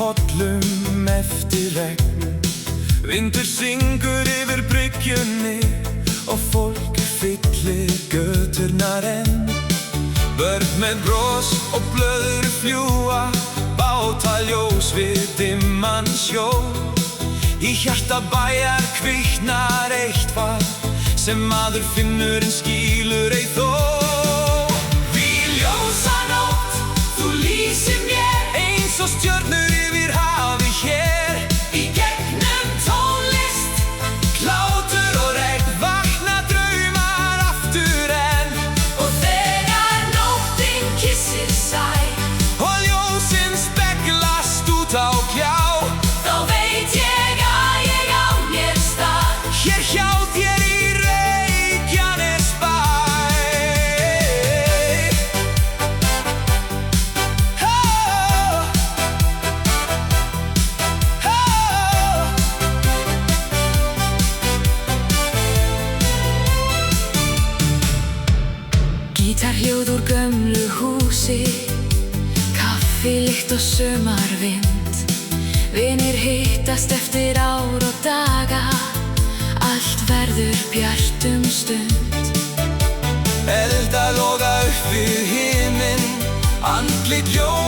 pollum eftir regn. Vindur syngur yfir bryggjunni og fólk fyllir göturnar enn. Börn með bros og blöður fljúa, bátaljós við dimman sjó. Í hjarta bæjar kviknar eitthvað sem maður finnur en skilur ei þó. Við ljósanótt, þú lýsir mér eins og stjörnur yfir hafi hér. Í gegnum tónlist, hlátur og regn vakna draumar aftur enn. Og þegar nóttin kyssir sæ og ljósin speglast út á gjá, þá veit ég að ég á mér stað hér hjá þér í Reykjanesbæ. Gítarhljóð úr gömlu húsi, kaffilykt og sumarvind. Vinir hittast eftir ár og daga, allt verður bjart stund. Eldar loga upp við himinn, andlit ljós